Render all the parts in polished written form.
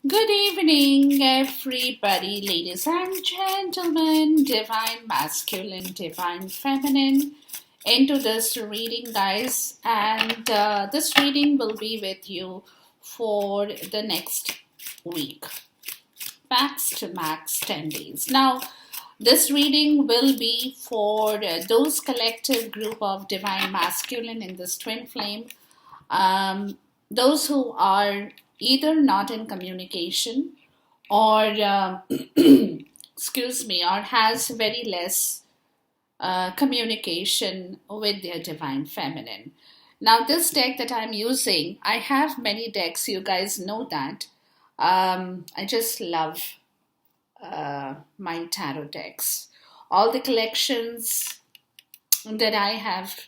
Good evening, everybody, ladies and gentlemen, divine masculine, divine feminine, into this reading, guys. And this reading will be with you for the next week, max to max 10 days. Now, this reading will be for those collective group of divine masculine in this twin flame, those who are either not in communication or excuse me, or has very less communication with their divine feminine. Now, this deck that I'm using, I have many decks, you guys know that. I just love my tarot decks. All the collections that I have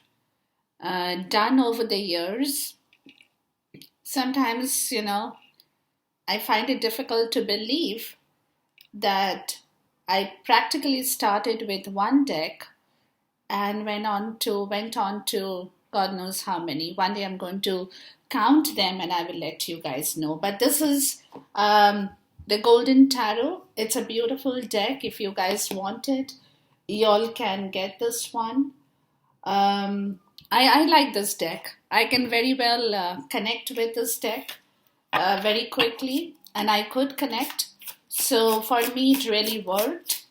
done over the years, sometimes, I find it difficult to believe that I practically started with one deck and went on to God knows how many. One day I'm going to count them and I will let you guys know. But this is the Golden Tarot. It's a beautiful deck. If you guys want it, y'all can get this one. I like this deck. I can very well connect with this deck very quickly, and I could connect. So for me, it really worked.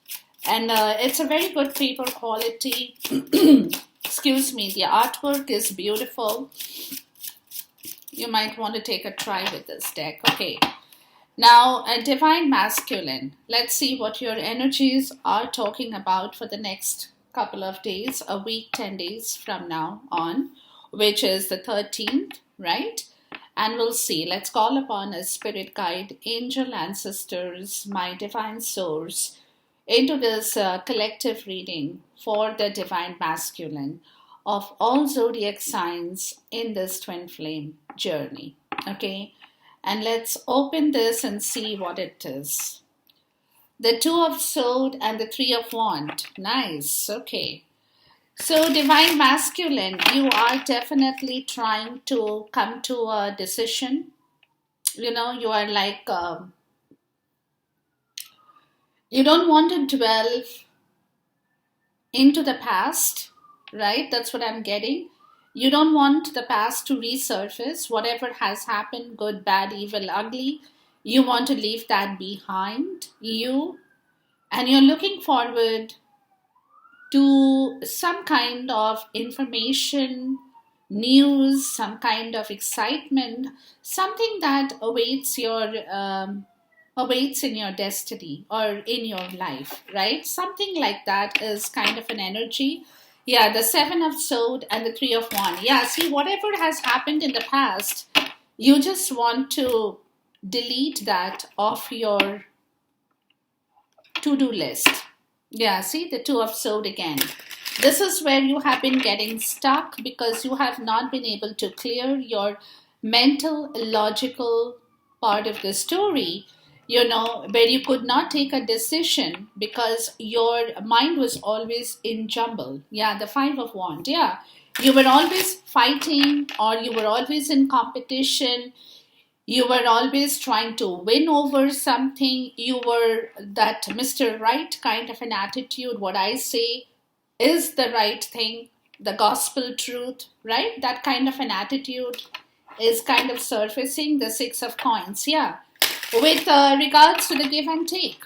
And it's a very good paper quality. Excuse me, the artwork is beautiful. You might want to take a try with this deck. Okay. Now, a divine masculine. Let's see what your energies are talking about for the next couple of days, a week, 10 days from now on, which is the 13th, right? And we'll see. Let's call upon a spirit guide, angel ancestors, my divine source, into this collective reading for the divine masculine of all zodiac signs in this twin flame journey. Okay? And let's open this and see what it is. The Two of Swords and the Three of Wands. Nice. Okay. So, divine masculine, you are definitely trying to come to a decision. You are like, you don't want to dwell into the past, right? That's what I'm getting. You don't want the past to resurface. Whatever has happened, good, bad, evil, ugly, you want to leave that behind you. And you're looking forward to some kind of information, news, some kind of excitement, something that awaits in your destiny or in your life, right? Something like that is kind of an energy. Yeah, the Seven of Swords and the Three of Wands. Yeah, see, whatever has happened in the past, you just want to delete that off your to-do list. Yeah, see, the Two of Swords again. This is where you have been getting stuck because you have not been able to clear your mental, logical part of the story, where you could not take a decision because your mind was always in jumble. Yeah, the Five of Wands. Yeah, you were always fighting or you were always in competition. You were always trying to win over something. You were that Mr. Right kind of an attitude. What I say is the right thing, the gospel truth, right? That kind of an attitude is kind of surfacing. The Six of Coins, yeah. With regards to the give and take.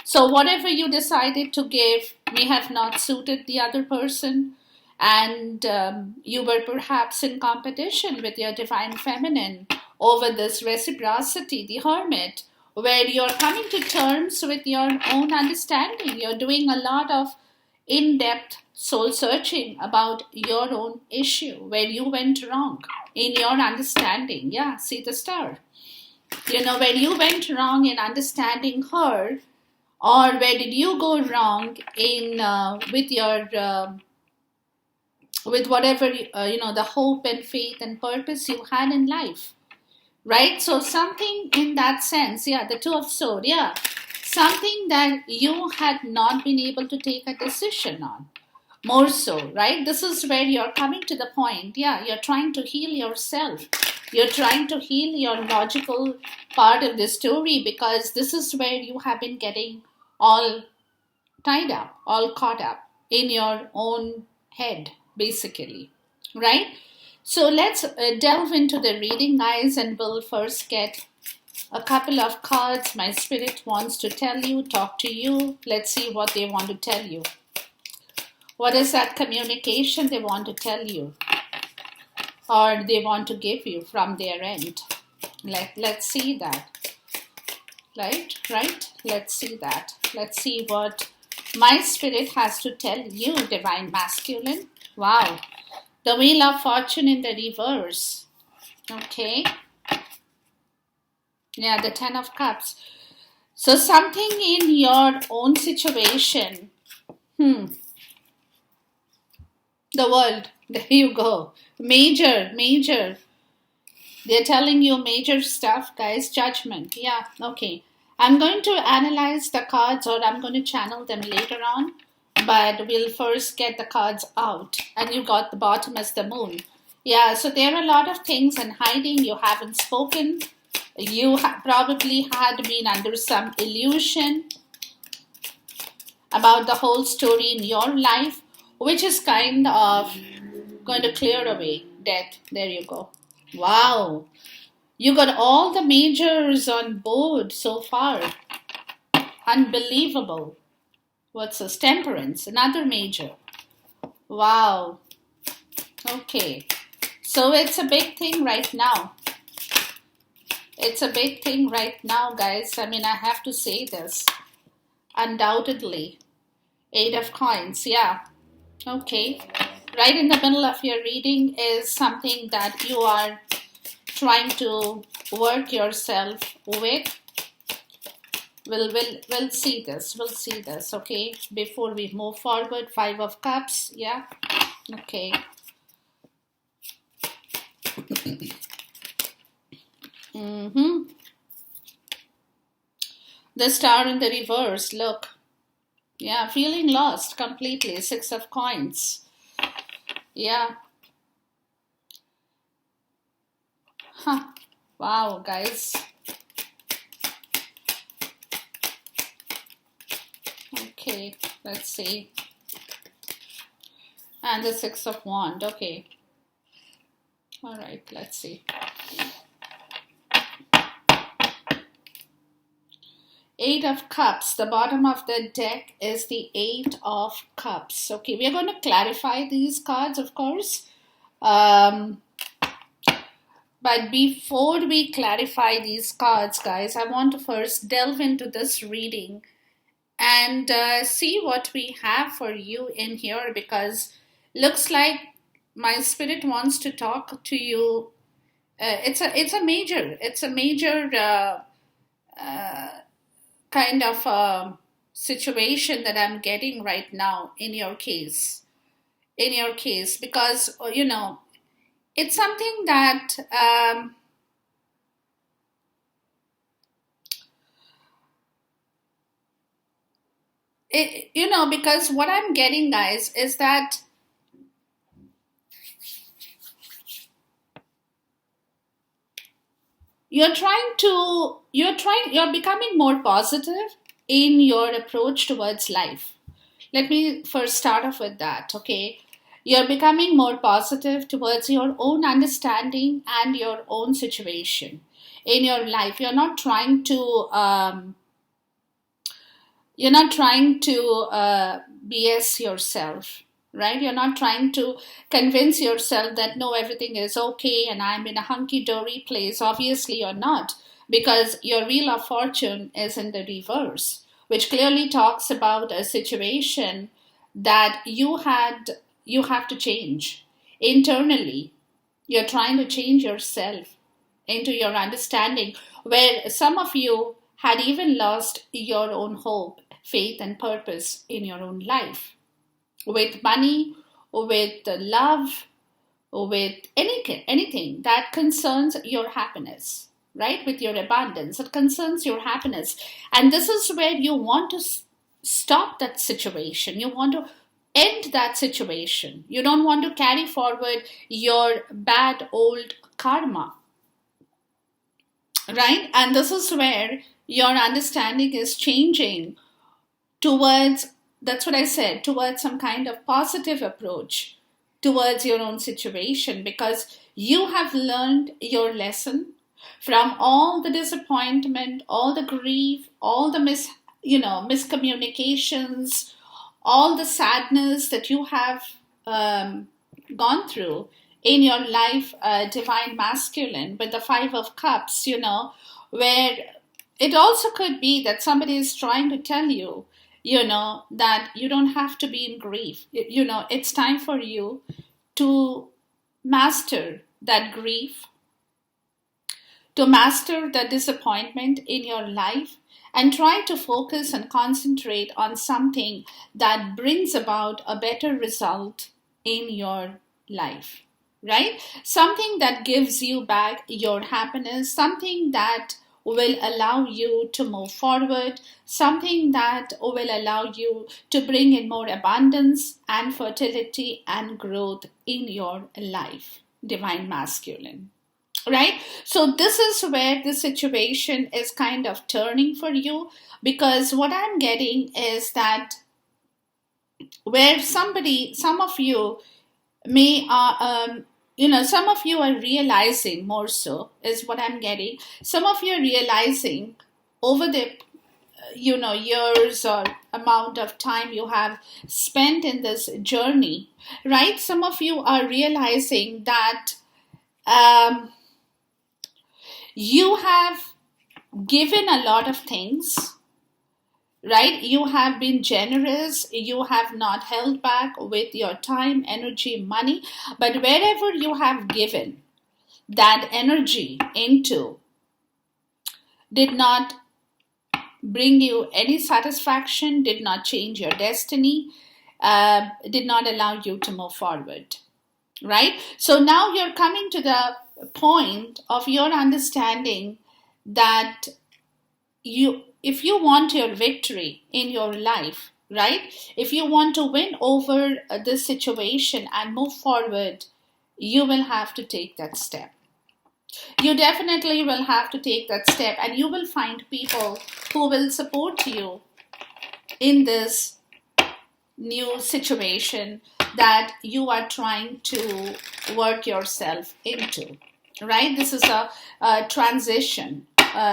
So whatever you decided to give may have not suited the other person, and you were perhaps in competition with your divine feminine over this reciprocity, the Hermit, where you're coming to terms with your own understanding. You're doing a lot of in-depth soul searching about your own issue, where you went wrong in your understanding. Yeah, see the Star. Where you went wrong in understanding her, or where did you go wrong in with your with whatever the hope and faith and purpose you had in life, right? So something in that sense, yeah, the Two of Swords, yeah, something that you had not been able to take a decision on, more so, right? This is where you're coming to the point, yeah, you're trying to heal yourself You're trying to heal your logical part of the story, because this is where you have been getting all tied up, all caught up in your own head, basically, right? So let's delve into the reading, guys, and we'll first get a couple of cards my spirit wants to tell you, talk to you. Let's see what they want to tell you. What is that communication they want to tell you, or they want to give you from their end? Let's see that. Right? Let's see that. Let's see what my spirit has to tell you, Divine Masculine. Wow. The Wheel of Fortune in the reverse. Okay. Yeah, the Ten of Cups. So something in your own situation. The World. There you go. Major. They're telling you major stuff, guys. Judgment. Yeah, okay. I'm going to analyze the cards, or I'm going to channel them later on. But we'll first get the cards out. And you got the bottom as the Moon. Yeah, so there are a lot of things in hiding. You haven't spoken. You probably had been under some illusion about the whole story in your life, which is kind of going to clear away. Death. There you go. Wow. You got all the majors on board so far. Unbelievable. What's this? Temperance. Another major. Wow. Okay. So it's a big thing right now. It's a big thing right now, guys. I mean, I have to say this. Undoubtedly. 8 of Coins. Yeah. Okay. Right in the middle of your reading is something that you are trying to work yourself with. We'll see this. We'll see this, okay? Before we move forward, 5 of Cups. Yeah. Okay. The Star in the reverse. Look. Yeah, feeling lost completely. 6 of Coins. Yeah. Huh. Wow, guys. Okay, let's see. And the 6 of Wands. Okay. All right, let's see. 8 of Cups. The bottom of the deck is the 8 of Cups. Okay, we are going to clarify these cards, of course. But before we clarify these cards, guys, I want to first delve into this reading and see what we have for you in here, because looks like my spirit wants to talk to you. It's a major kind of situation that I'm getting right now in your case, because it's something that because what I'm getting, guys, is that you're becoming more positive in your approach towards life. Let me first start off with that, okay? You're becoming more positive towards your own understanding and your own situation in your life. You're not trying to BS yourself, right? You're not trying to convince yourself that no, everything is okay and I'm in a hunky-dory place. Obviously, you're not, because your Wheel of Fortune is in the reverse, which clearly talks about a situation that you have to change internally. You're trying to change yourself into your understanding, where some of you had even lost your own hope, faith, and purpose in your own life. With money, with love, with anything that concerns your happiness, right? With your abundance, it concerns your happiness. And this is where you want to stop that situation. You want to end that situation. You don't want to carry forward your bad old karma. right? And this is where your understanding is changing towards, that's what I said, towards some kind of positive approach towards your own situation, because you have learned your lesson from all the disappointment, all the grief, all the miscommunications, all the sadness that you have um, gone through in your life, divine masculine, with the Five of Cups, where it also could be that somebody is trying to tell you, that you don't have to be in grief. It's time for you to master that grief, to master the disappointment in your life, and try to focus and concentrate on something that brings about a better result in your life, right? Something that gives you back your happiness, something that will allow you to move forward, something that will allow you to bring in more abundance and fertility and growth in your life, divine masculine. Right? So this is where the situation is kind of turning for you, because what I'm getting is that where some of you may some of you are realizing, more so is what I'm getting, some of you are realizing over the years or amount of time you have spent in this journey, right? Some of you are realizing that um, you have given a lot of things, right? You have been generous, you have not held back with your time, energy, money, but wherever you have given that energy into did not bring you any satisfaction, did not change your destiny, did not allow you to move forward, right? So now you're coming to the point of your understanding that if you want your victory in your life, right? If you want to win over this situation and move forward, you will have to take that step. You definitely will have to take that step, and you will find people who will support you in this new situation that you are trying to work yourself into, right? This is a transition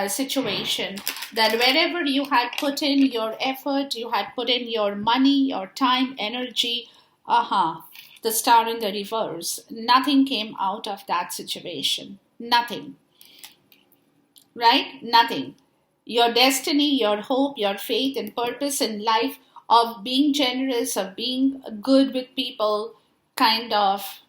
situation, that wherever you had put in your effort, you had put in your money, your time, energy, the star in the reverse, nothing came out of that situation. Nothing, right? Nothing. Your destiny, your hope, your faith and purpose in life of being generous, of being good with people, kind of,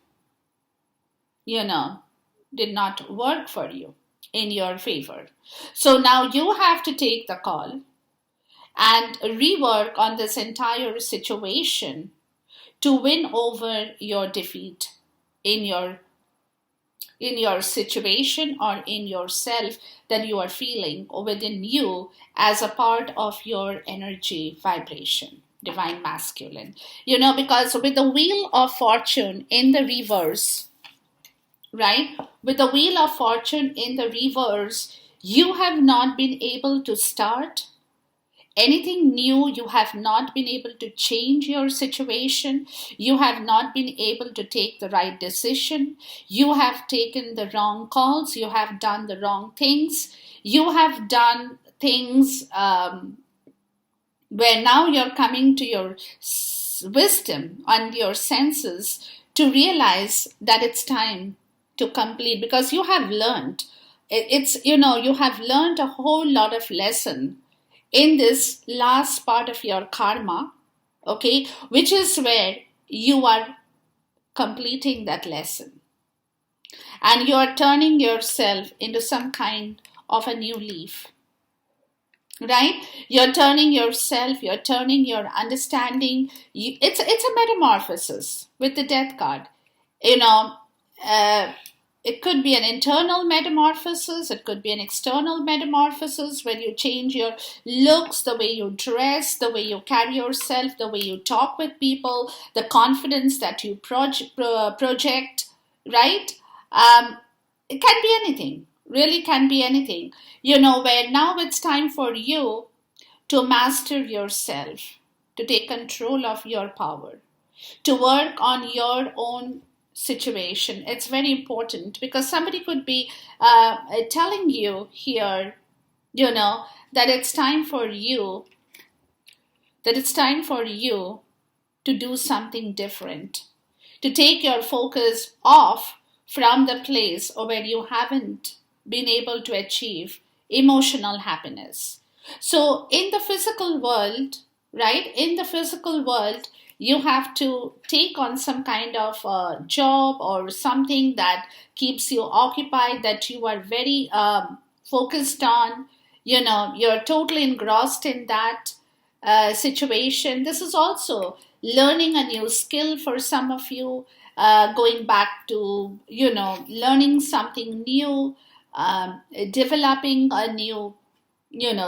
did not work for you in your favor. So now you have to take the call and rework on this entire situation to win over your defeat in your situation or in yourself that you are feeling within you as a part of your energy vibration, divine masculine. Because with the wheel of fortune in the reverse, right? With the wheel of fortune in the reverse, you have not been able to start anything new. You have not been able to change your situation. You have not been able to take the right decision. You have taken the wrong calls. You have done the wrong things. You have done things where now you're coming to your wisdom and your senses to realize that it's time to complete, because you have learned. You have learned a whole lot of lesson in this last part of your karma, okay, which is where you are completing that lesson and you are turning yourself into some kind of a new leaf, right? You're turning yourself, you're turning your understanding. It's a metamorphosis with the death card, you know. It could be an internal metamorphosis, it could be an external metamorphosis where you change your looks, the way you dress, the way you carry yourself, the way you talk with people, the confidence that you project, right? It can be anything, really can be anything, where now it's time for you to master yourself, to take control of your power, to work on your own situation. It's very important because somebody could be telling you here, that it's time for you, to do something different, to take your focus off from the place where you haven't been able to achieve emotional happiness. So, in the physical world, right, you have to take on some kind of job or something that keeps you occupied, that you are very focused on. You're totally engrossed in that situation. This is also learning a new skill for some of you, going back to, learning something new, developing a new,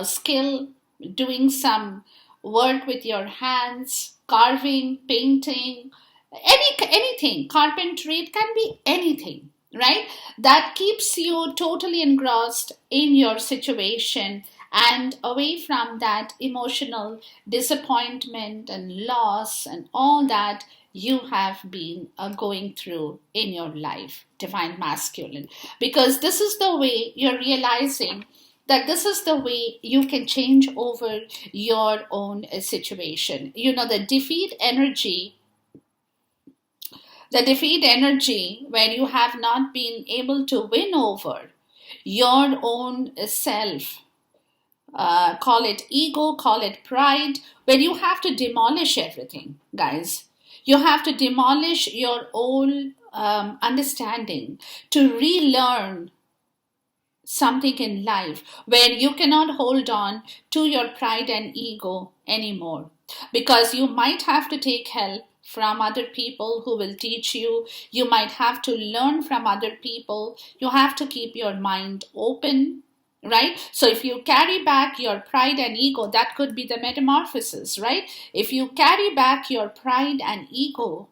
skill, doing some work with your hands, carving, painting, anything, carpentry, it can be anything, right? That keeps you totally engrossed in your situation and away from that emotional disappointment and loss and all that you have been going through in your life, divine masculine. Because this is the way you're realizing that this is the way you can change over your own situation. The defeat energy, when you have not been able to win over your own self, call it ego, call it pride, where you have to demolish everything, guys. You have to demolish your own understanding to relearn something in life where you cannot hold on to your pride and ego anymore, because you might have to take help from other people who will teach you. You might have to learn from other people. You have to keep your mind open, right? So if you carry back your pride and ego, that could be the metamorphosis, right? If you carry back your pride and ego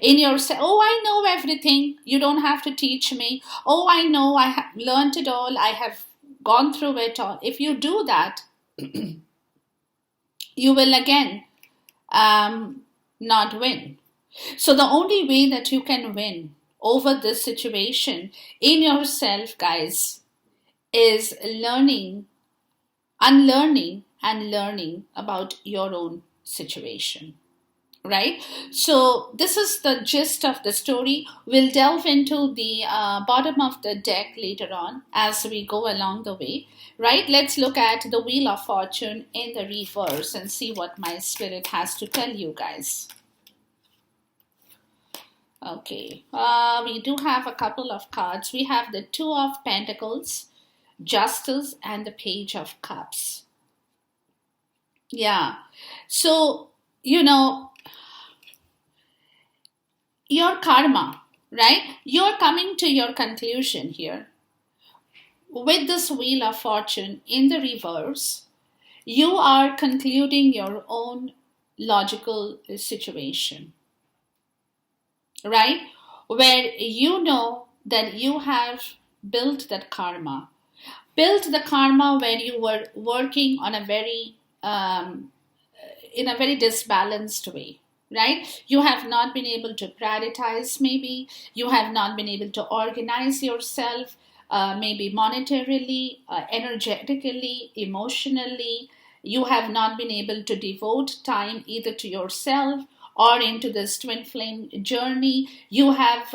in yourself, oh, I know everything, you don't have to teach me. Oh, I know, I have learned it all, I have gone through it all. If you do that, you will again not win. So the only way that you can win over this situation in yourself, guys, is unlearning and learning about your own situation, right? So this is the gist of the story. We'll delve into the bottom of the deck later on as we go along the way, right? Let's look at the Wheel of Fortune in the reverse and see what my spirit has to tell you guys. Okay, we do have a couple of cards. We have the Two of Pentacles, Justice, and the Page of Cups. Yeah, so your karma, right? You're coming to your conclusion here. With this Wheel of Fortune in the reverse, you are concluding your own logical situation, right? Where you know that you have built that karma. Built the karma where you were working on a very, in a very disbalanced way, right? You have not been able to prioritize, maybe. You have not been able to organize yourself, maybe monetarily, energetically, emotionally. You have not been able to devote time either to yourself or into this twin flame journey. You have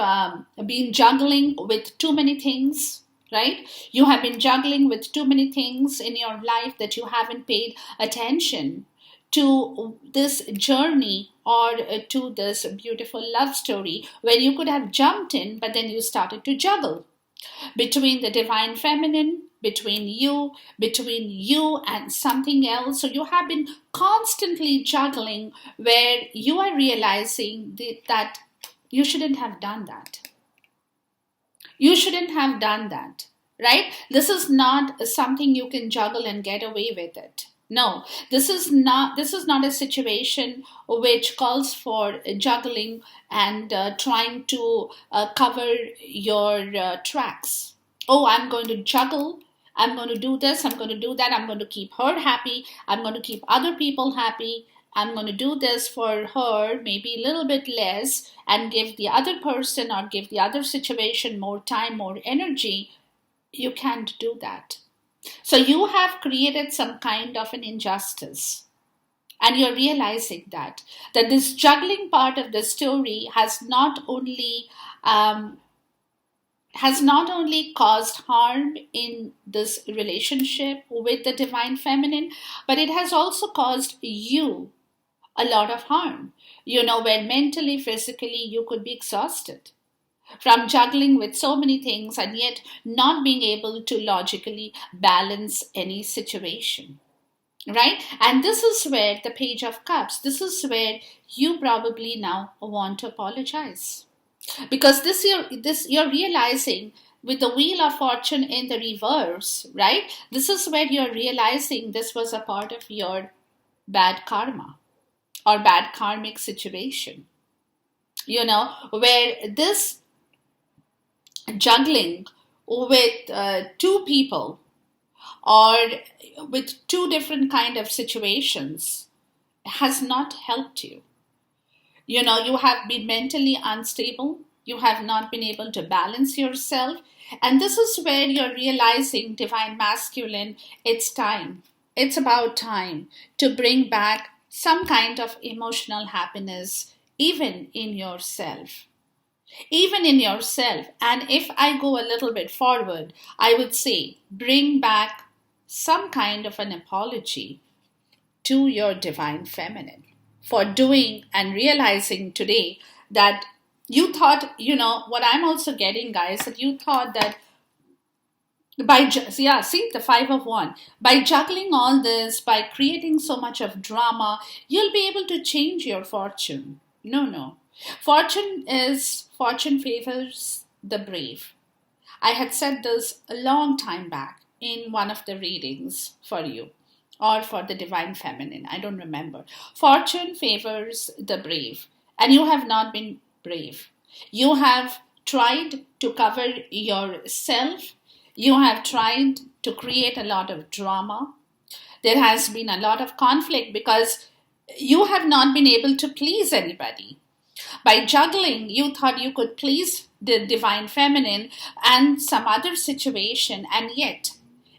been juggling with too many things, right? You have been juggling with too many things in your life that you haven't paid attention to this journey or to this beautiful love story where you could have jumped in, but then you started to juggle between the divine feminine, between you and something else. So you have been constantly juggling where you are realizing that you shouldn't have done that. You shouldn't have done that, right? This is not something you can juggle and get away with it. No, this is not a situation which calls for juggling and trying to cover your tracks. Oh, I'm going to juggle. I'm going to do this. I'm going to do that. I'm going to keep her happy. I'm going to keep other people happy. I'm going to do this for her, maybe a little bit less, and give the other person or give the other situation more time, more energy. You can't do that. So you have created some kind of an injustice. And you're realizing that this juggling part of the story um, has not only caused harm in this relationship with the divine feminine, but it has also caused you a lot of harm. Where mentally, physically, you could be exhausted from juggling with so many things and yet not being able to logically balance any situation. Right? And this is where the Page of Cups, this is where you probably now want to apologize. Because you're realizing with the Wheel of Fortune in the reverse, right? This is where you're realizing this was a part of your bad karma or bad karmic situation. Where this juggling with two people or with two different kind of situations has not helped you. You have been mentally unstable. You have not been able to balance yourself. And this is where you're realizing, divine masculine, it's time. It's about time to bring back some kind of emotional happiness, even in yourself. Even in yourself. And if I go a little bit forward, I would say bring back some kind of an apology to your divine feminine for doing and realizing today that you thought, what I'm also getting, guys, that you thought that see the Five of Wands, by juggling all this, by creating so much of drama, you'll be able to change your fortune. No. Fortune favors the brave. I had said this a long time back in one of the readings for you or for the divine feminine. I don't remember. Fortune favors the brave, and you have not been brave. You have tried to cover yourself. You have tried to create a lot of drama. There has been a lot of conflict because you have not been able to please anybody. By juggling, you thought you could please the divine feminine and some other situation, and yet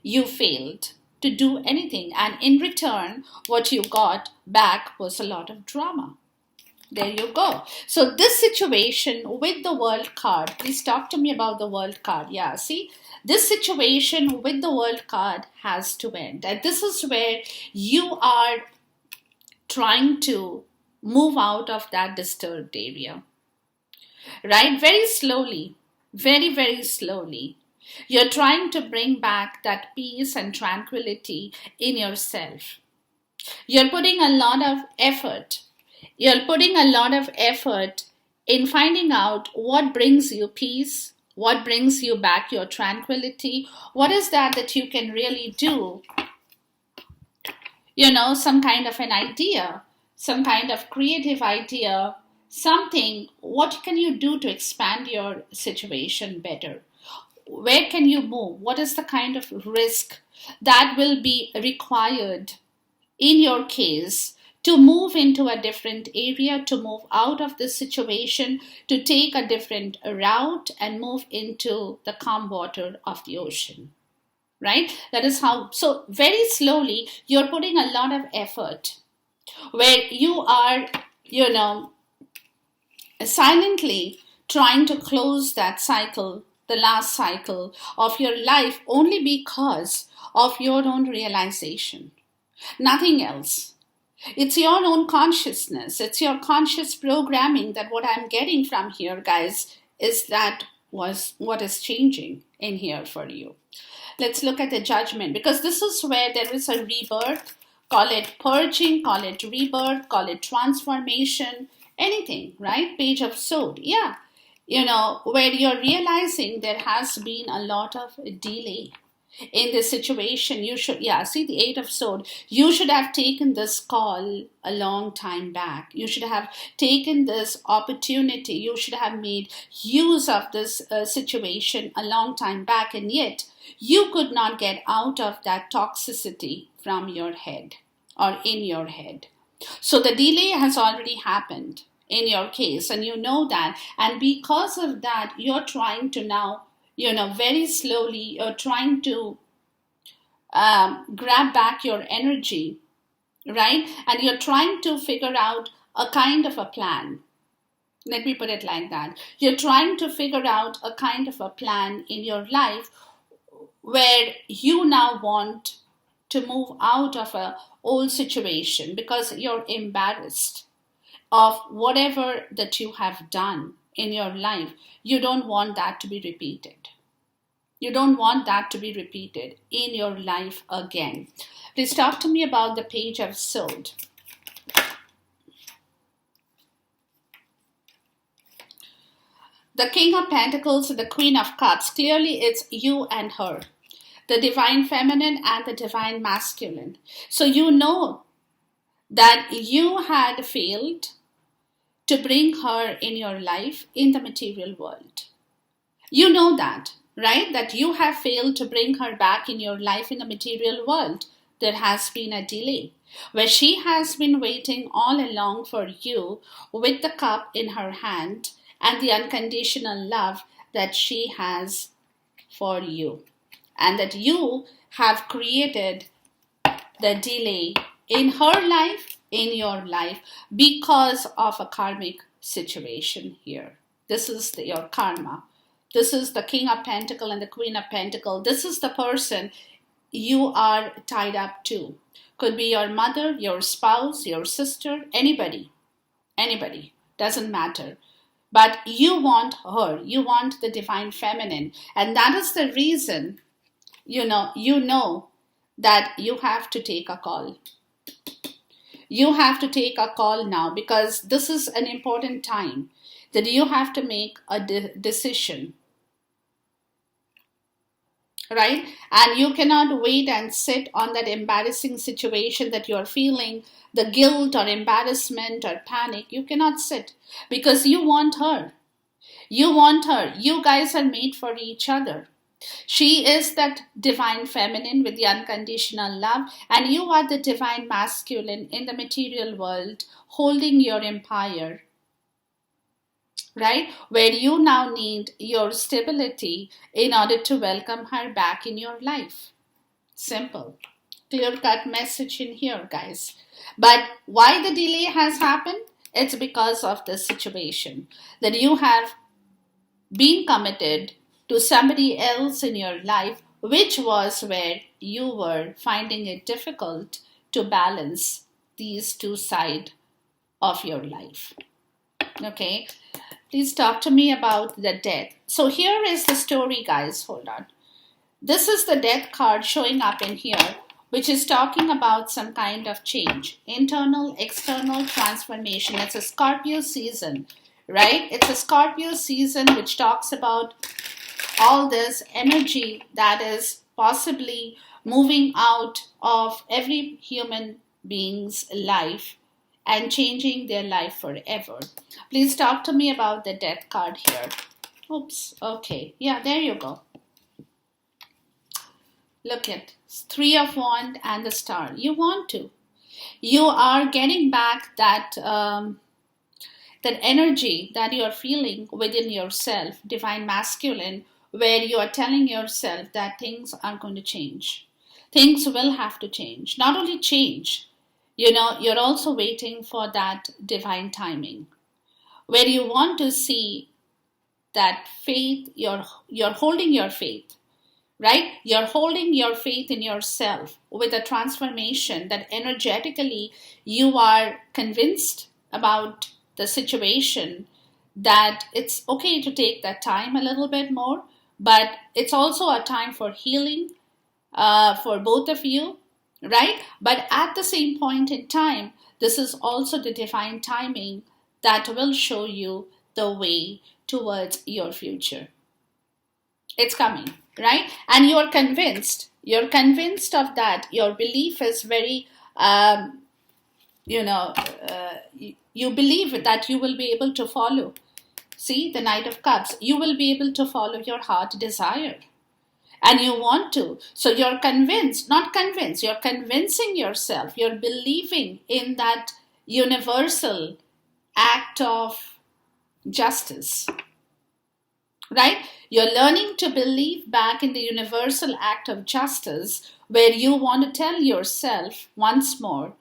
you failed to do anything. And in return, what you got back was a lot of drama. There you go. So this situation with the World card, please talk to me about the World card. Yeah, see, this situation with the World card has to end. And this is where you are trying to move out of that disturbed area. Right? Very slowly, very, very slowly. You're trying to bring back that peace and tranquility in yourself. You're putting a lot of effort. You're putting a lot of effort in finding out what brings you peace, what brings you back your tranquility. What is that you can really do? Some kind of an idea, some kind of creative idea, something. What can you do to expand your situation better? Where can you move? What is the kind of risk that will be required in your case to move into a different area, to move out of this situation, to take a different route and move into the calm water of the ocean? Right? That is how. So very slowly, you're putting a lot of effort where you are, silently trying to close that cycle, the last cycle of your life, only because of your own realization. Nothing else. It's your own consciousness. It's your conscious programming that what I'm getting from here, guys, is that was what is changing in here for you. Let's look at the Judgment, because this is where there is a rebirth. Call it purging, call it rebirth, call it transformation, anything, right? Page of Swords, yeah. Where you're realizing there has been a lot of delay. in this situation. You should, yeah, see the Eight of Swords. You should have taken this call a long time back. You should have taken this opportunity. You should have made use of this situation a long time back, and yet you could not get out of that toxicity from your head or in your head. So the delay has already happened in your case, and you know that. And because of that, you're trying to now, very slowly, you're trying to grab back your energy, right? And you're trying to figure out a kind of a plan. Let me put it like that. You're trying to figure out a kind of a plan in your life where you now want to move out of a old situation because you're embarrassed of whatever that you have done in your life. You don't want that to be repeated. You don't want that to be repeated in your life again. Please talk to me about the Page of Swords. The King of Pentacles and the Queen of Cups. Clearly it's you and her. The Divine Feminine and the Divine Masculine. So you know that you had failed to bring her in your life in the material world. You know that, right? That you have failed to bring her back in your life in the material world. There has been a delay where she has been waiting all along for you with the cup in her hand and the unconditional love that she has for you. And that you have created the delay in her life, in your life, because of a karmic situation here. This is your karma. This is the King of Pentacles and the Queen of Pentacles. This is the person you are tied up to. Could be your mother, your spouse, your sister, anybody. Anybody. Doesn't matter. But you want her. You want the Divine Feminine. And that is the reason, you know that you have to take a call. You have to take a call now because this is an important time that you have to make a decision. Right? And you cannot wait and sit on that embarrassing situation that you're feeling, the guilt or embarrassment or panic. You cannot sit because you want her. You want her. You guys are made for each other. She is that Divine Feminine with the unconditional love, and you are the Divine Masculine in the material world holding your empire. Right? Where you now need your stability in order to welcome her back in your life. Simple. Clear-cut message in here, guys. But why the delay has happened? It's because of the situation that you have been committed to somebody else in your life, which was where you were finding it difficult to balance these two sides of your life. Okay? Please talk to me about the death. So here is the story, guys. Hold on. This is the death card showing up in here, which is talking about some kind of change. Internal, external transformation. It's a Scorpio season, right? It's a Scorpio season which talks about all this energy that is possibly moving out of every human being's life and changing their life forever. Please talk to me about the death card here. Oops. Okay. Yeah, there you go. Look at Three of Wands and the Star. You want to. You are getting back that energy that you are feeling within yourself, Divine Masculine, where you are telling yourself that things are going to change. Things will have to change. Not only change, you're also waiting for that divine timing where you want to see that faith, you're holding your faith, right? You're holding your faith in yourself with a transformation that energetically you are convinced about the situation, that it's okay to take that time a little bit more, but it's also a time for healing for both of you. Right? But at the same point in time, this is also the divine timing that will show you the way towards your future. It's coming. right? And you're convinced. You're convinced of that. Your belief is very, you know, you believe that you will be able to follow. See, the Knight of Cups. You will be able to follow your heart desire. And you want to. So you're convinced, not convinced, you're convincing yourself. You're believing in that universal act of justice, right? You're learning to believe back in the universal act of justice where you want to tell yourself once more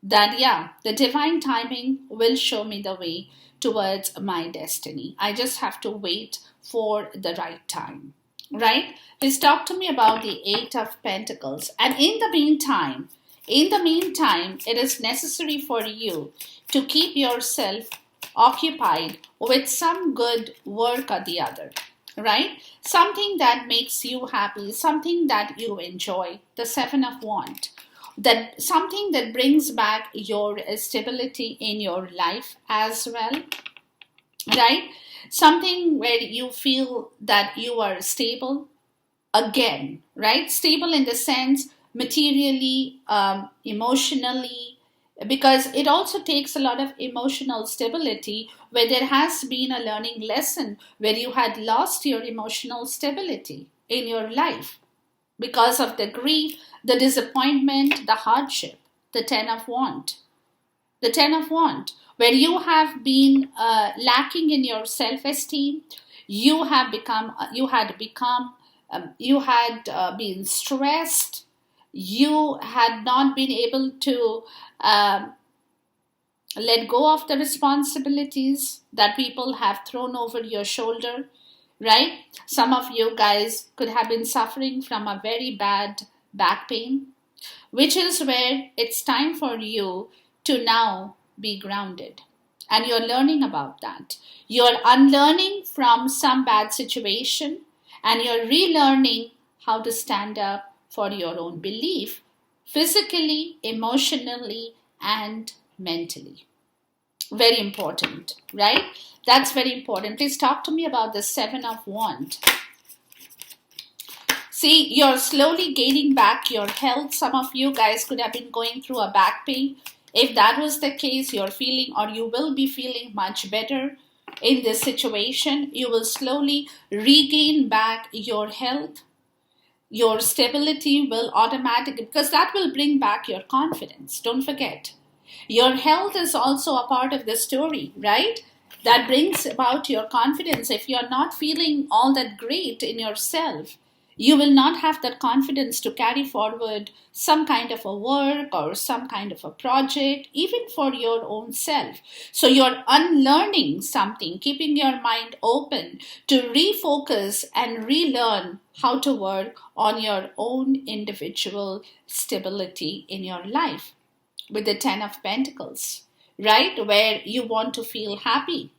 that, yeah, the divine timing will show me the way towards my destiny. I just have to wait for the right time, right? Please talk to me about the Eight of Pentacles. And in the meantime, it is necessary for you to keep yourself occupied with some good work or the other, right? Something that makes you happy, something that you enjoy. The Seven of Wands. That something that brings back your stability in your life as well, right? Something where you feel that you are stable again, right? Stable in the sense materially, emotionally, because it also takes a lot of emotional stability where there has been a learning lesson where you had lost your emotional stability in your life because of the grief, the disappointment, the hardship. The Ten of Wands. The Ten of Wands, where you have been lacking in your self-esteem, you had been stressed, you had not been able to um, let go of the responsibilities that people have thrown over your shoulder, right? Some of you guys could have been suffering from a very bad back pain, which is where it's time for you to now be grounded. And you're learning about that. You're unlearning from some bad situation and you're relearning how to stand up for your own belief physically, emotionally, and mentally. Very important, right? That's very important. Please talk to me about the Seven of Wands. See, you're slowly gaining back your health. Some of you guys could have been going through a back pain. If that was the case, you're feeling or you will be feeling much better in this situation. You will slowly regain back your health. Your stability will automatically, because that will bring back your confidence. Don't forget. Your health is also a part of the story, right? That brings about your confidence. If you're not feeling all that great in yourself, you will not have that confidence to carry forward some kind of a work or some kind of a project, even for your own self. So you're unlearning something, keeping your mind open to refocus and relearn how to work on your own individual stability in your life with the Ten of Pentacles, right? Where you want to feel happy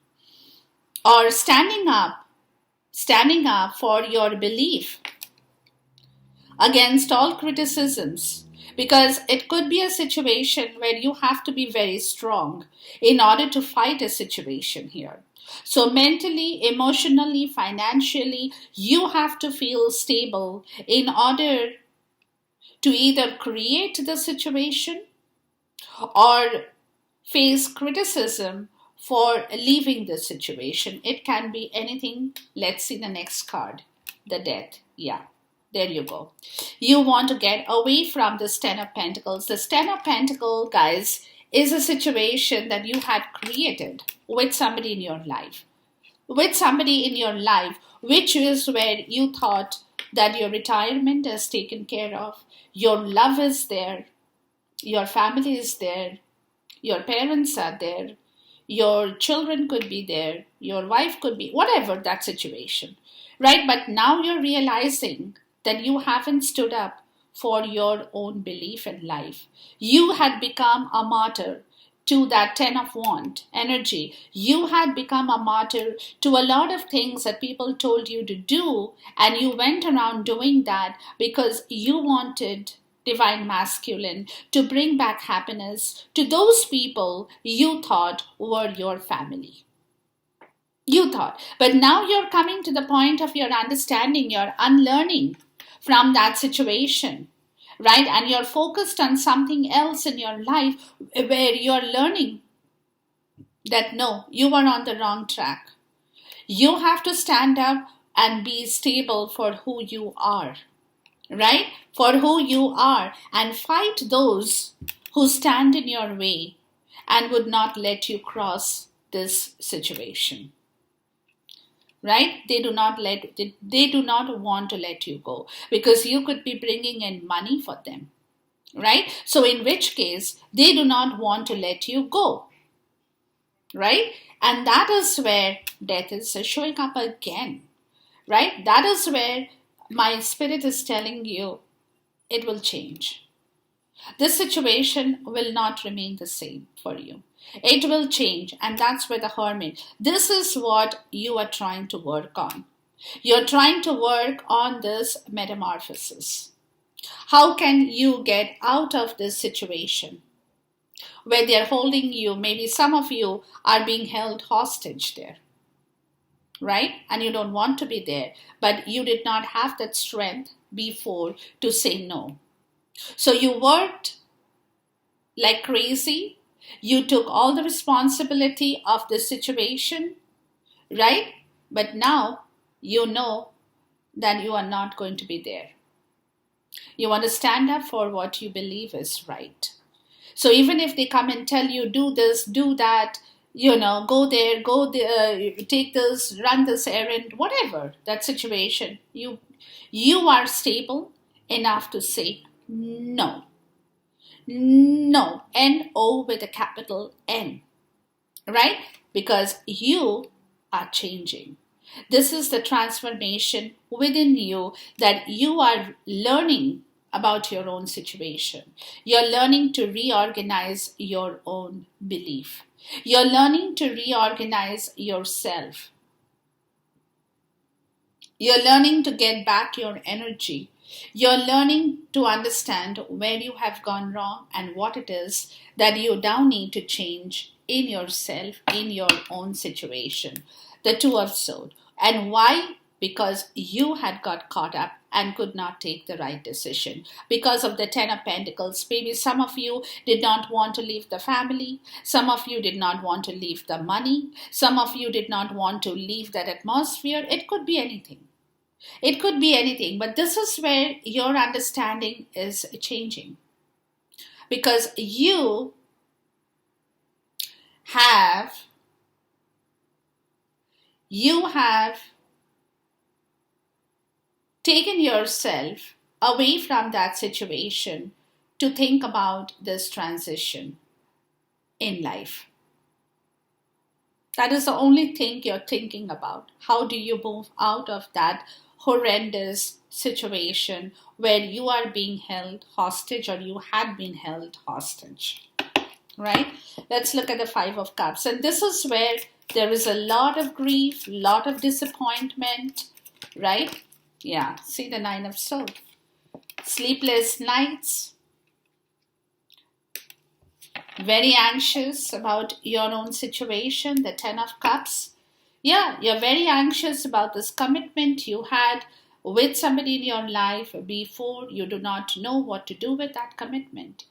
or standing up for your belief against all criticisms, because it could be a situation where you have to be very strong in order to fight a situation here. So mentally, emotionally, financially, you have to feel stable in order to either create the situation or face criticism for leaving the situation. It can be anything. Let's see the next card, the Death. Yeah, there you go. You want to get away from this Ten of Pentacles. This Ten of Pentacles, guys, is a situation that you had created with somebody in your life. With somebody in your life, which is where you thought that your retirement is taken care of, your love is there, your family is there, your parents are there, your children could be there, your wife could be, whatever that situation, right? But now you're realizing that you haven't stood up for your own belief in life. You had become a martyr to that Ten of Wands energy. You had become a martyr to a lot of things that people told you to do, and you went around doing that because you wanted divine masculine to bring back happiness to those people you thought were your family. You thought. But now you're coming to the point of your understanding, your unlearning from that situation, right? And you're focused on something else in your life where you're learning that no, you were on the wrong track. You have to stand up and be stable for who you are, right? For who you are, and fight those who stand in your way and would not let you cross this situation, right? They do not want to let you go because you could be bringing in money for them, right? So in which case they do not want to let you go, right? And that is where death is showing up again, right? That is where my spirit is telling you it will change. This situation will not remain the same for you. It will change, and that's where the hermit. This is what you are trying to work on. You're trying to work on this metamorphosis. How can you get out of this situation where they're holding you? Maybe some of you are being held hostage there, right? And you don't want to be there, but you did not have that strength before to say no. So you worked like crazy. You took all the responsibility of the situation, right? But now you know that you are not going to be there. You want to stand up for what you believe is right. So even if they come and tell you, do this, do that, go there, take this, run this errand, whatever that situation, you are stable enough to say no. No, N-O with a capital N, right? Because you are changing. This is the transformation within you that you are learning about your own situation. You're learning to reorganize your own belief. You're learning to reorganize yourself. You're learning to get back your energy. You're learning to understand where you have gone wrong and what it is that you now need to change in yourself, in your own situation. The Two of Swords. And why? Because you had got caught up and could not take the right decision. Because of the Ten of Pentacles, maybe some of you did not want to leave the family. Some of you did not want to leave the money. Some of you did not want to leave that atmosphere. It could be anything. It could be anything, but this is where your understanding is changing. Because you have taken yourself away from that situation to think about this transition in life. That is the only thing you're thinking about. How do you move out of that horrendous situation where you are being held hostage or you had been held hostage, right? Let's look at the Five of Cups. And this is where there is a lot of grief, lot of disappointment, right? Yeah, see the Nine of Swords. Sleepless nights. Very anxious about your own situation, the Ten of Cups. Yeah, you're very anxious about this commitment you had with somebody in your life before. You do not know what to do with that commitment.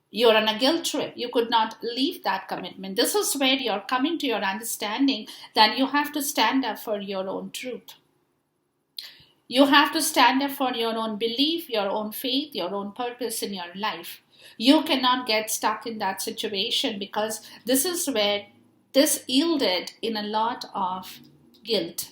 You're on a guilt trip. You could not leave that commitment. This is where you're coming to your understanding that you have to stand up for your own truth. You have to stand up for your own belief, your own faith, your own purpose in your life. You cannot get stuck in that situation because this is where this yielded in a lot of guilt.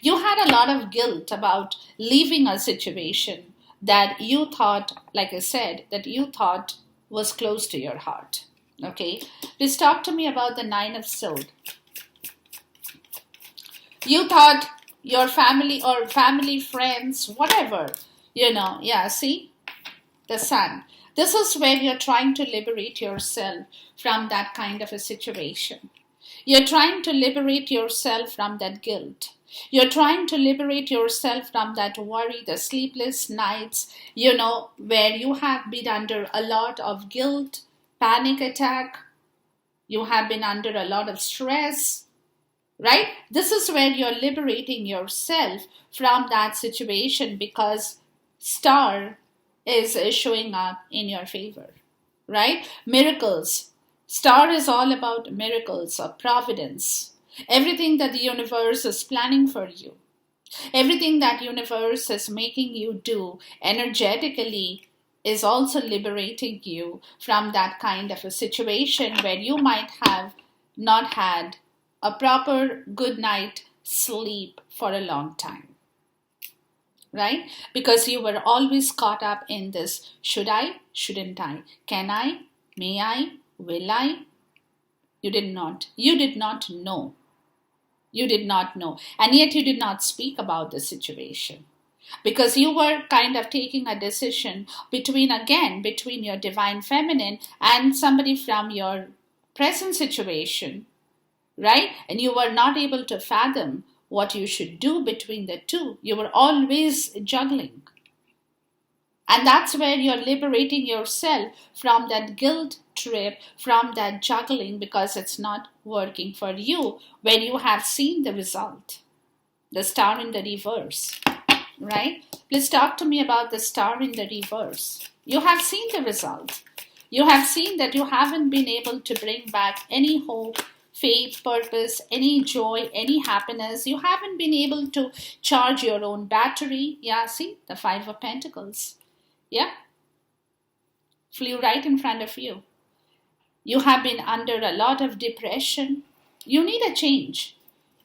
You had a lot of guilt about leaving a situation that you thought, like I said, that you thought was close to your heart. Okay, please talk to me about the Nine of Swords. You thought your family or family, friends, whatever, yeah, see? The Sun. This is where you're trying to liberate yourself from that kind of a situation. You're trying to liberate yourself from that guilt. You're trying to liberate yourself from that worry, the sleepless nights, where you have been under a lot of guilt, panic attack. You have been under a lot of stress. right? This is where you're liberating yourself from that situation because star is showing up in your favor, right? Miracles. Star is all about miracles or providence. Everything that the universe is planning for you. Everything that universe is making you do energetically is also liberating you from that kind of a situation where you might have not had a proper good night sleep for a long time, right? Because you were always caught up in this should I, shouldn't I, can I, may I, will I? You did not know. You did not know. And yet you did not speak about the situation because you were kind of taking a decision between your divine feminine and somebody from your present situation, right? And you were not able to fathom what you should do between the two. You were always juggling. And that's where you're liberating yourself from that guilt trip, from that juggling because it's not working for you when you have seen the result. The star in the reverse, right? Please talk to me about the star in the reverse. You have seen the result. You have seen that you haven't been able to bring back any hope, faith, purpose, any joy, any happiness. You haven't been able to charge your own battery. Yeah, see, the Five of Pentacles. Yeah, flew right in front of you. You have been under a lot of depression. You need a change.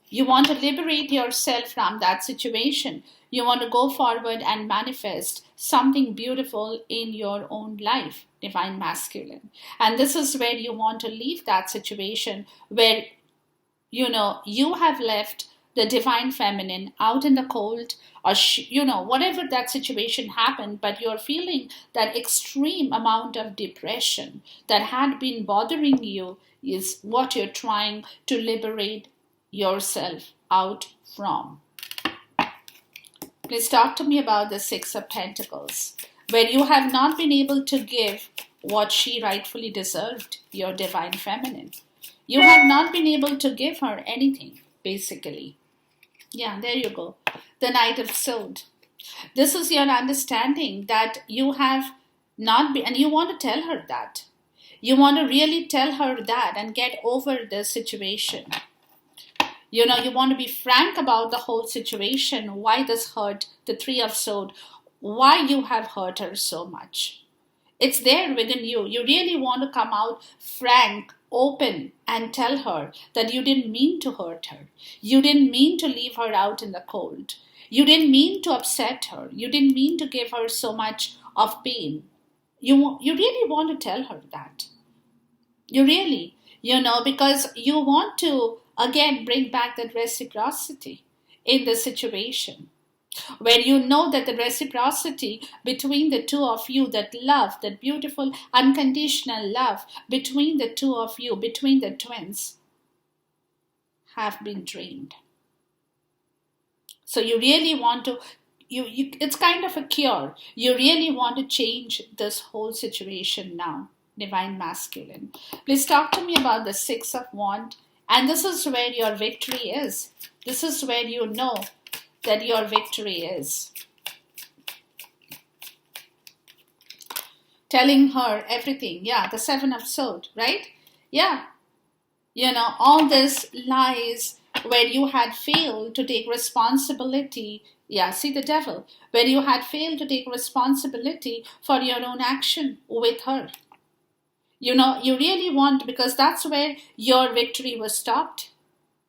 You want to liberate yourself from that situation. You want to go forward and manifest something beautiful in your own life, divine masculine. And this is where you want to leave that situation where, you have left the divine feminine out in the cold or, whatever that situation happened, but you're feeling that extreme amount of depression that had been bothering you is what you're trying to liberate yourself out from. Please talk to me about the Six of Pentacles, where you have not been able to give what she rightfully deserved, your divine feminine. You have not been able to give her anything, basically. Yeah, there you go. The Knight of Swords. This is your understanding that you have not been, and you want to tell her that. You want to really tell her that and get over the situation. You want to be frank about the whole situation, why this hurt, the Three of Swords, why you have hurt her so much. It's there within you. You really want to come out frank, open, and tell her that you didn't mean to hurt her. You didn't mean to leave her out in the cold. You didn't mean to upset her. You didn't mean to give her so much of pain. You really want to tell her that. You really, because you want to, again, bring back that reciprocity in the situation. Where you know that the reciprocity between the two of you, that love, that beautiful unconditional love between the two of you, between the twins, have been drained. So you really want to, it's kind of a cure. You really want to change this whole situation now, divine masculine. Please talk to me about the Six of Wands. And this is where your victory is. This is where you know that your victory is. Telling her everything. Yeah, the Seven of Swords, right? Yeah. All this lies where you had failed to take responsibility. Yeah, see the Devil. Where you had failed to take responsibility for your own action with her. You really want, because that's where your victory was stopped.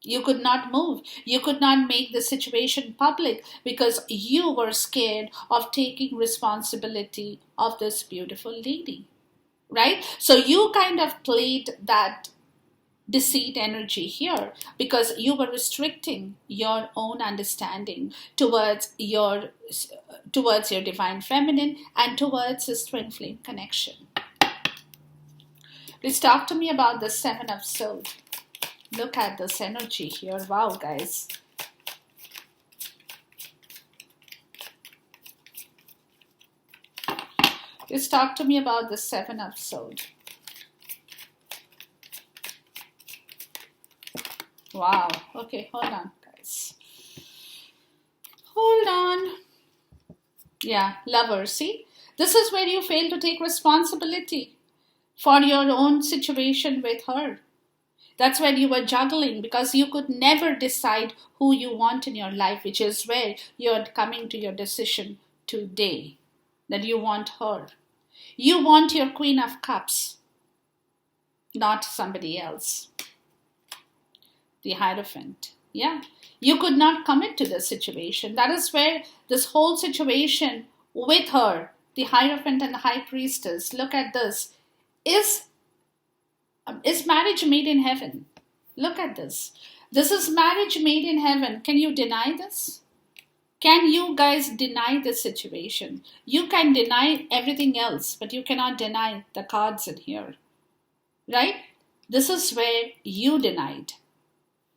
You could not move. You could not make the situation public because you were scared of taking responsibility of this beautiful lady, right? So you kind of played that deceit energy here because you were restricting your own understanding towards your divine feminine and towards this twin flame connection. Please talk to me about the Seven of Swords. Look at this energy here. Wow, guys. Just talk to me about the Seven of Swords. Wow. Okay, hold on, guys. Hold on. Yeah, lover. See, this is where you fail to take responsibility for your own situation with her. That's when you were juggling because you could never decide who you want in your life, which is where you're coming to your decision today that you want her. You want your Queen of Cups, not somebody else. The Hierophant. Yeah. You could not commit to the situation. That is where this whole situation with her, the Hierophant and the High Priestess, look at this, is marriage made in heaven. Look at this. This is marriage made in heaven. Can you deny this? Can you guys deny this situation? You can deny everything else, but you cannot deny the cards in here. Right? This is where you denied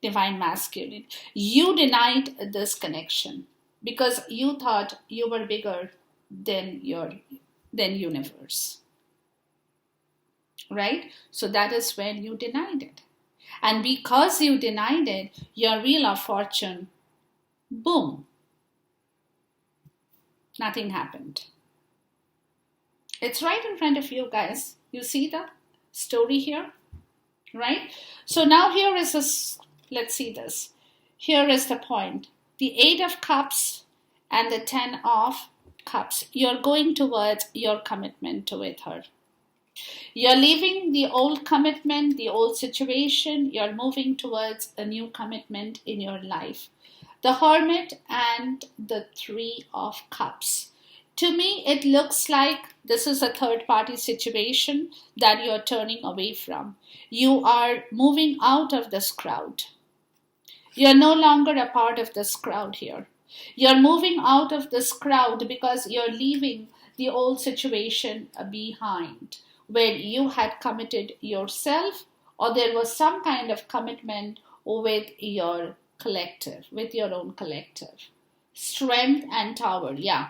divine masculine. You denied this connection because you thought you were bigger than universe. Right? So that is when you denied it. And because you denied it, your wheel of fortune, boom, nothing happened. It's right in front of you, guys. You see the story here? Right? So now here is this, let's see this. Here is the point. The 8 of Cups and the 10 of Cups. You're going towards your commitment with her. You're leaving the old commitment, the old situation. You're moving towards a new commitment in your life. The Hermit and the 3 of Cups. To me, it looks like this is a third-party situation that you're turning away from. You are moving out of this crowd. You're no longer a part of this crowd here. You're moving out of this crowd because you're leaving the old situation behind, where you had committed yourself or there was some kind of commitment with your collective, with your own collective. Strength and Tower, yeah.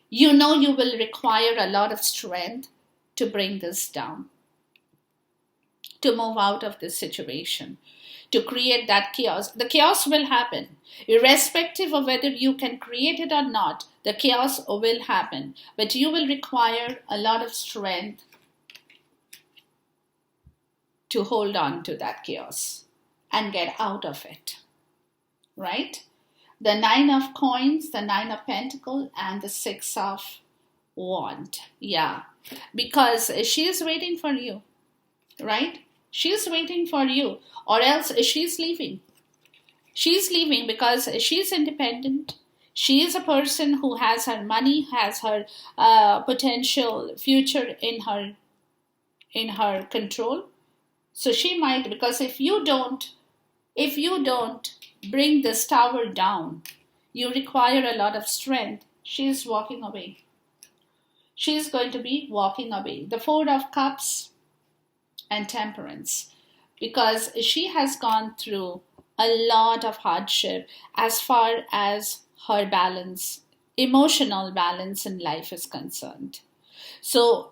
You know you will require a lot of strength to bring this down, to move out of this situation, to create that chaos. The chaos will happen. Irrespective of whether you can create it or not, the chaos will happen. But you will require a lot of strength to hold on to that chaos and get out of it. Right? The 9 of Coins, the 9 of Pentacles, and the 6 of Wands. Yeah. Because she is waiting for you. Right? She's waiting for you. Or else she's leaving. She's leaving because she's independent. She is a person who has her money, has her potential future in her control. So she might, because if you don't bring this tower down, you require a lot of strength. She's walking away. She's going to be walking away. The 4 of Cups and Temperance, because she has gone through a lot of hardship as far as her balance, emotional balance in life is concerned. So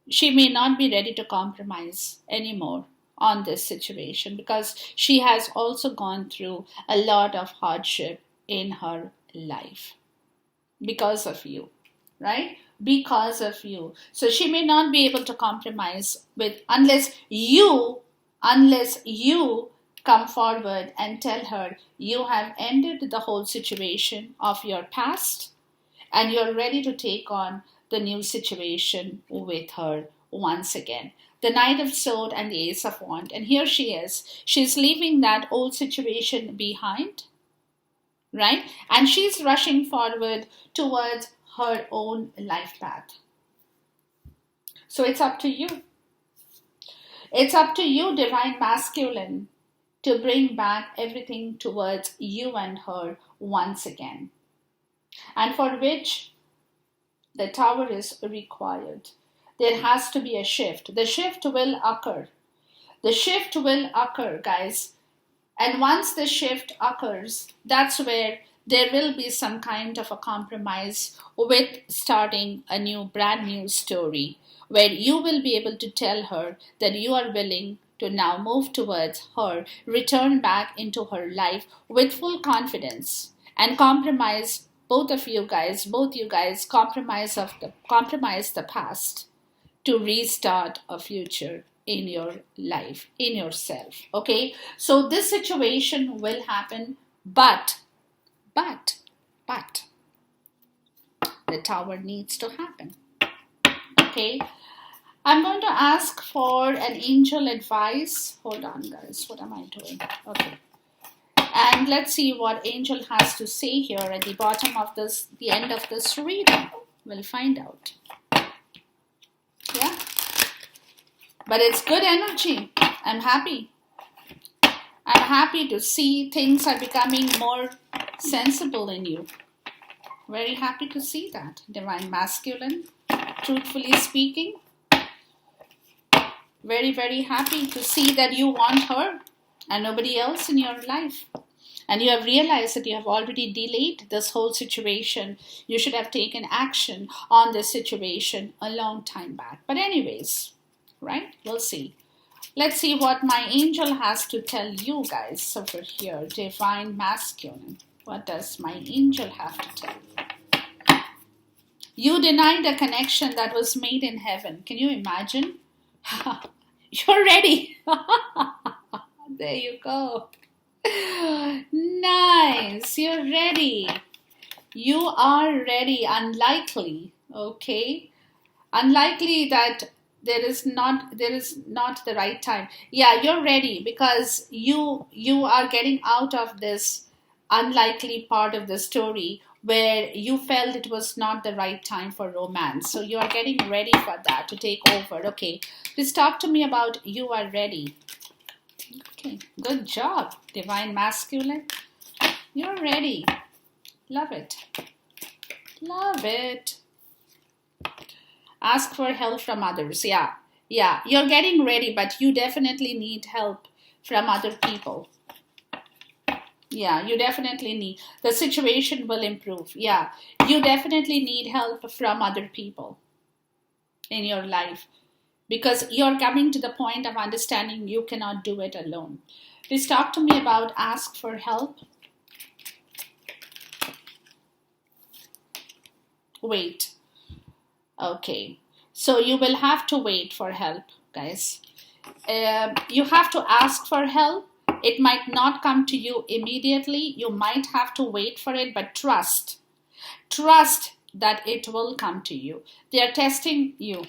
she may not be ready to compromise anymore on this situation because she has also gone through a lot of hardship in her life because of you, right? Because of you. So she may not be able to compromise with unless you come forward and tell her you have ended the whole situation of your past and you're ready to take on the new situation with her once again. The Knight of Swords and the Ace of Wands. And here she is. She's leaving that old situation behind, right? And she's rushing forward towards her own life path. So it's up to you. It's up to you, Divine Masculine, to bring back everything towards you and her once again. And for which the Tower is required. There has to be a shift. The shift will occur. The shift will occur, guys. And once the shift occurs, that's where there will be some kind of a compromise with starting a brand new story, where you will be able to tell her that you are willing to now move towards her, return back into her life with full confidence and compromise both you guys compromise the past to restart a future in your life, in yourself. Okay, so this situation will happen, but but the tower needs to happen. Okay, I'm going to ask for an angel advice. Hold on, guys, what am I doing? Okay, and let's see what angel has to say here at the bottom of this, the end of this reading. We'll find out. Yeah, but it's good energy. I'm happy. I'm happy to see things are becoming more sensible in you. Very happy to see that. Divine Masculine, truthfully speaking. Very, very happy to see that you want her and nobody else in your life. And you have realized that you have already delayed this whole situation. You should have taken action on this situation a long time back. But anyways, right? We'll see. Let's see what my angel has to tell you guys over here. Divine Masculine. What does my angel have to tell you? You denied a connection that was made in heaven. Can you imagine? You're ready. There you go. Nice. You're ready. You are ready. Unlikely. Okay. Unlikely that there is not the right time. Yeah, you're ready because you are getting out of this unlikely part of the story where you felt it was not the right time for romance. So you are getting ready for that to take over. Okay, please talk to me about you are ready. Okay, good job, Divine Masculine. You're ready. Love it. Love it. Ask for help from others. Yeah, you're getting ready, but you definitely need help from other people. Yeah, you definitely need. The situation will improve. Yeah, you definitely need help from other people in your life because you're coming to the point of understanding you cannot do it alone. Please talk to me about ask for help. Wait. Okay, so you will have to wait for help, guys. You have to ask for help. It might not come to you immediately. You might have to wait for it, but trust that it will come to you. They are testing you.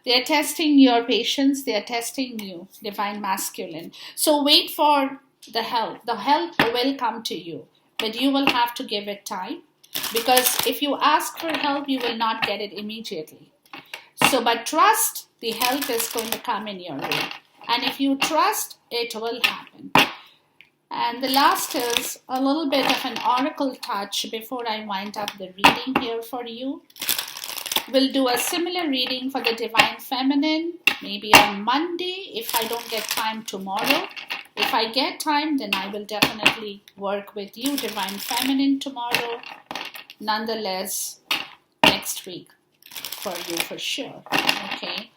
They are testing your patience. They are testing you, Divine Masculine. So wait for the help. The help will come to you, but you will have to give it time because if you ask for help, you will not get it immediately. So, but trust, the help is going to come in your way. And if you trust, it will happen. And the last is a little bit of an oracle touch before I wind up the reading here for you. We'll do a similar reading for the Divine Feminine, maybe on Monday if I don't get time tomorrow. If I get time, then I will definitely work with you, Divine Feminine, tomorrow. Nonetheless, next week for you for sure. Okay.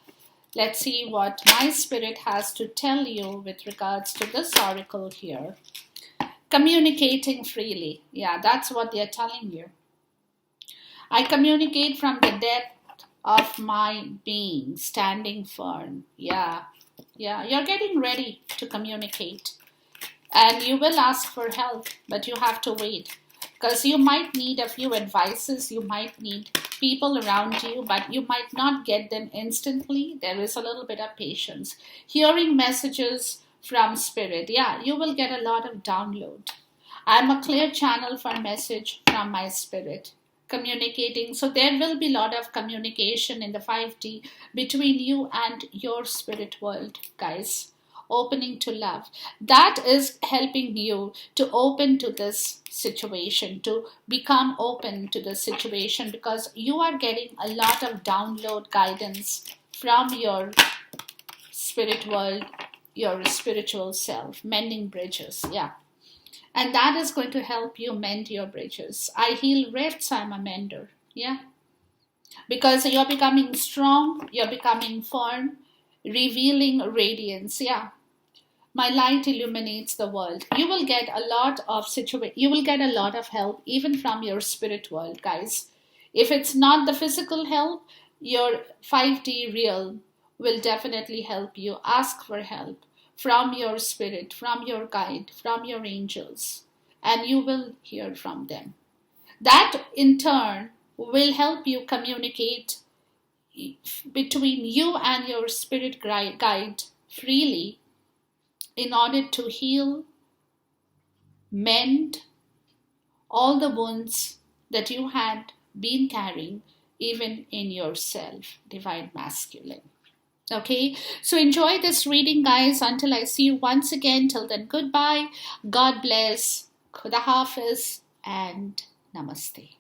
Let's see what my spirit has to tell you with regards to this oracle here. Communicating freely. Yeah, that's what they're telling you. I communicate from the depth of my being, standing firm. Yeah, you're getting ready to communicate. And you will ask for help, but you have to wait. Because you might need a few advices, you might need people around you, but you might not get them instantly. There is a little bit of patience. Hearing messages from spirit. Yeah, you will get a lot of download. I'm a clear channel for message from my spirit. Communicating. So there will be a lot of communication in the 5D between you and your spirit world, guys. Opening to love. That is helping you to open to this situation, to become open to the situation because you are getting a lot of download guidance from your spirit world, your spiritual self, mending bridges. Yeah. And that is going to help you mend your bridges. I heal rifts, I'm a mender. Yeah. Because you're becoming strong, you're becoming firm, revealing radiance. Yeah. My light illuminates the world. You will get a lot of you will get a lot of help even from your spirit world, guys. If it's not the physical help, your 5D real will definitely help you. Ask for help from your spirit, from your guide, from your angels, and you will hear from them. That in turn will help you communicate between you and your spirit guide freely in order to heal, mend all the wounds that you had been carrying, even in yourself, divine masculine. Okay, so enjoy this reading, guys. Until I see you once again, till then, goodbye. God bless. Khuda Hafiz and Namaste.